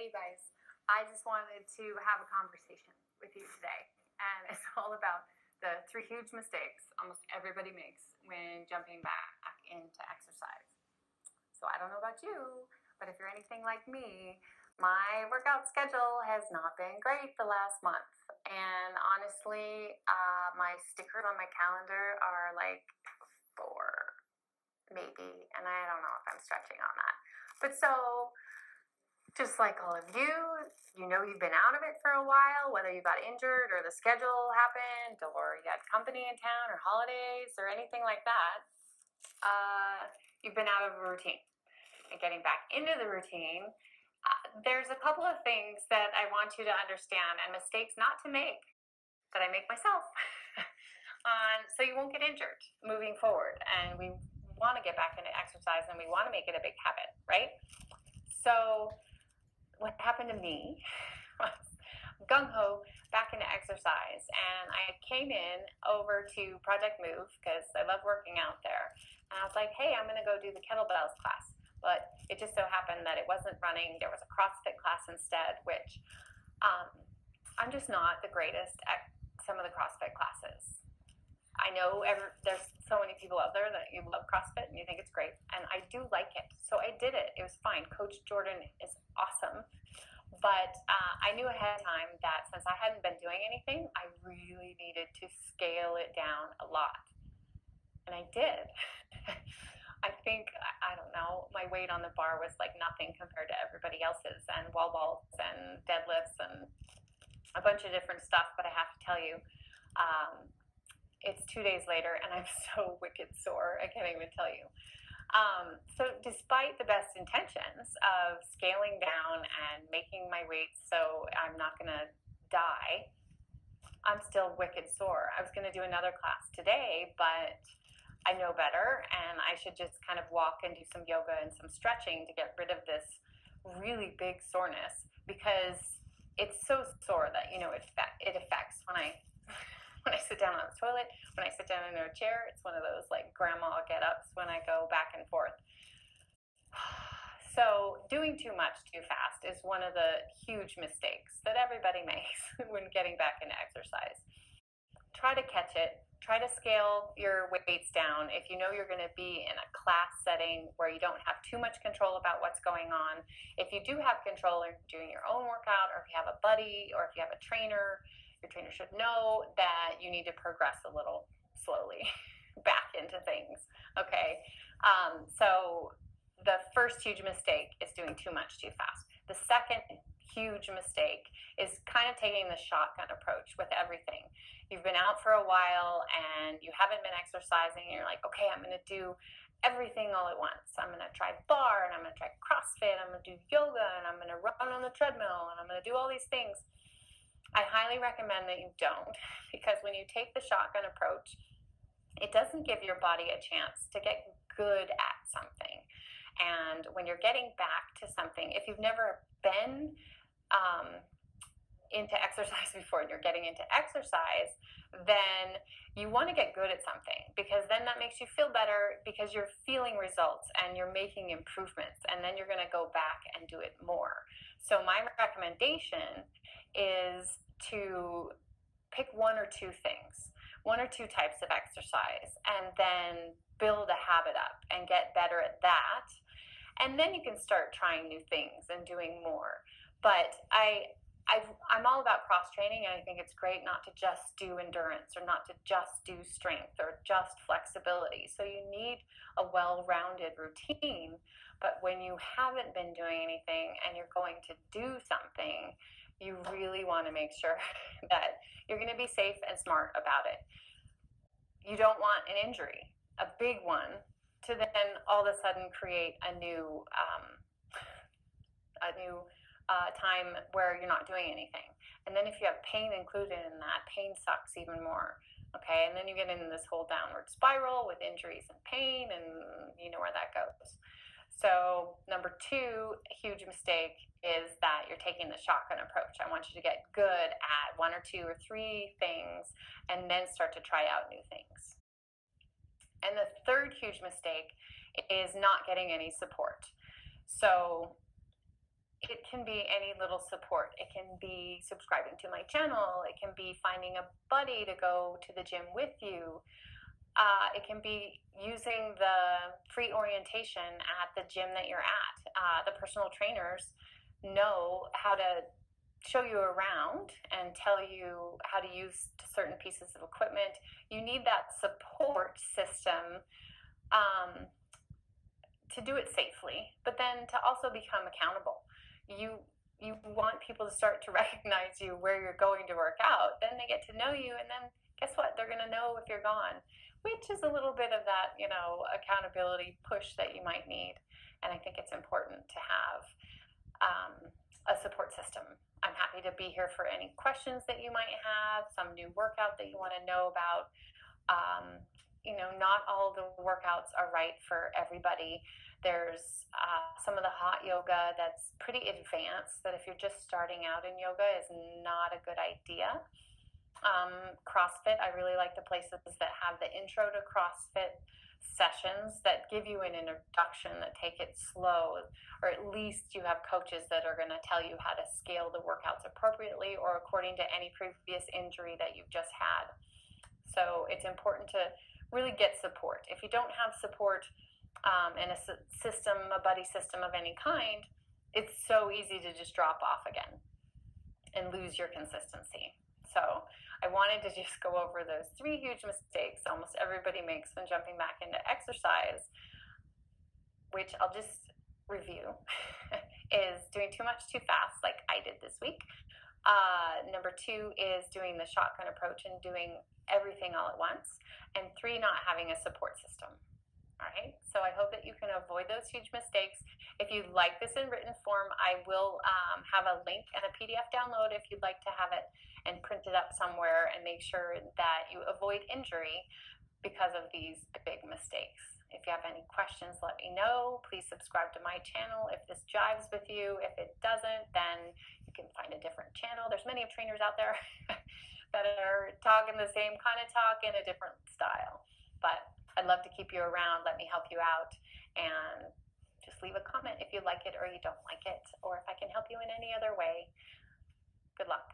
Hey, you guys. I just wanted to have a conversation with you today, and it's all about the three huge mistakes almost everybody makes when jumping back into exercise. So, I don't know about you, but if you're anything like me, my workout schedule has not been great the last month. And honestly, my stickers on my calendar are like four, maybe, and I don't know if I'm stretching on that. But so, just like all of you, you've been out of it for a while, whether you got injured or the schedule happened or you had company in town or holidays or anything like that. You've been out of a routine. And getting back into the routine, there's a couple of things that I want you to understand and mistakes not to make that I make myself. So you won't get injured moving forward. And we want to get back into exercise and we want to make it a big habit, right? So what happened to me was gung-ho back into exercise, and I came in over to Project Move because I love working out there, and I was like, hey, I'm going to go do the kettlebells class. But it just so happened that it wasn't running. There was a CrossFit class instead, which I'm just not the greatest at some of the CrossFit classes. I know there's so many people out there that you love CrossFit and you think it's great, and I do like it. So I did it. It was fine. Coach Jordan is awesome. But I knew ahead of time that since I hadn't been doing anything, I really needed to scale it down a lot. And I did. I think, I don't know, my weight on the bar was like nothing compared to everybody else's, and wall balls and deadlifts and a bunch of different stuff. But I have to tell you, it's 2 days later and I'm so wicked sore. I can't even tell you. So despite the best intentions of scaling down and making my weight so I'm not going to die, I'm still wicked sore. I was going to do another class today, but I know better, and I should just kind of walk and do some yoga and some stretching to get rid of this really big soreness, because it's so sore that, it affects when I sit down on the toilet, when I sit down in a chair. It's one of those like grandma get-ups when I go back and forth. So doing too much too fast is one of the huge mistakes that everybody makes when getting back into exercise. Try to catch it. Try to scale your weights down. If you know you're going to be in a class setting where you don't have too much control about what's going on, if you do have control or you're doing your own workout, or if you have a buddy, or if you have a trainer, your trainer should know that you need to progress a little slowly back into things, okay? So the first huge mistake is doing too much too fast. The second huge mistake is kind of taking the shotgun approach with everything. You've been out for a while and you haven't been exercising, and you're like, okay, I'm going to do everything all at once. I'm going to try bar, and I'm going to try CrossFit, I'm going to do yoga, and I'm going to run on the treadmill, and I'm going to do all these things. I highly recommend that you don't, because when you take the shotgun approach, it doesn't give your body a chance to get good at something. And when you're getting back to something, if you've never been into exercise before and you're getting into exercise, then you want to get good at something, because then that makes you feel better, because you're feeling results and you're making improvements, and then you're going to go back and do it more. So my recommendation is to pick one or two things, one or two types of exercise, and then build a habit up and get better at that. And then you can start trying new things and doing more. But I'm all about cross training, and I think it's great not to just do endurance or not to just do strength or just flexibility. So you need a well-rounded routine. But when you haven't been doing anything and you're going to do something, you really want to make sure that you're going to be safe and smart about it. You don't want an injury, a big one, to then all of a sudden create a new time where you're not doing anything. And then if you have pain included in that, pain sucks even more. Okay, and then you get into this whole downward spiral with injuries and pain, and you know where that goes. So number two, a huge mistake is that you're taking the shotgun approach. I want you to get good at one or two or three things and then start to try out new things. And the third huge mistake is not getting any support. So it can be any little support. It can be subscribing to my channel. It can be finding a buddy to go to the gym with you. It can be using the free orientation at the gym that you're at. The personal trainers know how to show you around and tell you how to use certain pieces of equipment. You need that support system to do it safely, but then to also become accountable. You want people to start to recognize you where you're going to work out. Then they get to know you, and then guess what? They're going to know if you're gone, which is a little bit of that, accountability push that you might need. And I think it's important to have a support system. I'm happy to be here for any questions that you might have, some new workout that you want to know about. Not all the workouts are right for everybody. There's some of the hot yoga that's pretty advanced, that if you're just starting out in yoga is not a good idea. CrossFit, I really like the places that have the intro to CrossFit sessions that give you an introduction, that take it slow, or at least you have coaches that are going to tell you how to scale the workouts appropriately or according to any previous injury that you've just had. So it's important to really get support. If you don't have support and a buddy system of any kind, it's so easy to just drop off again and lose your consistency. So I wanted to just go over those 3 huge mistakes almost everybody makes when jumping back into exercise, which I'll just review, is doing too much too fast, like I did this week. Number 2 is doing the shotgun approach and doing everything all at once. And 3, not having a support system. All right, so I hope that you can avoid those huge mistakes. If you'd like this in written form, I will have a link and a PDF download if you'd like to have it and print it up somewhere and make sure that you avoid injury because of these big mistakes. If you have any questions, let me know. Please subscribe to my channel if this jives with you. If it doesn't, then you can find a different channel. There's many trainers out there that are talking the same kind of talk in a different style. But I'd love to keep you around. Let me help you out, and just leave a comment if you like it or you don't like it, or if I can help you in any other way. Good luck.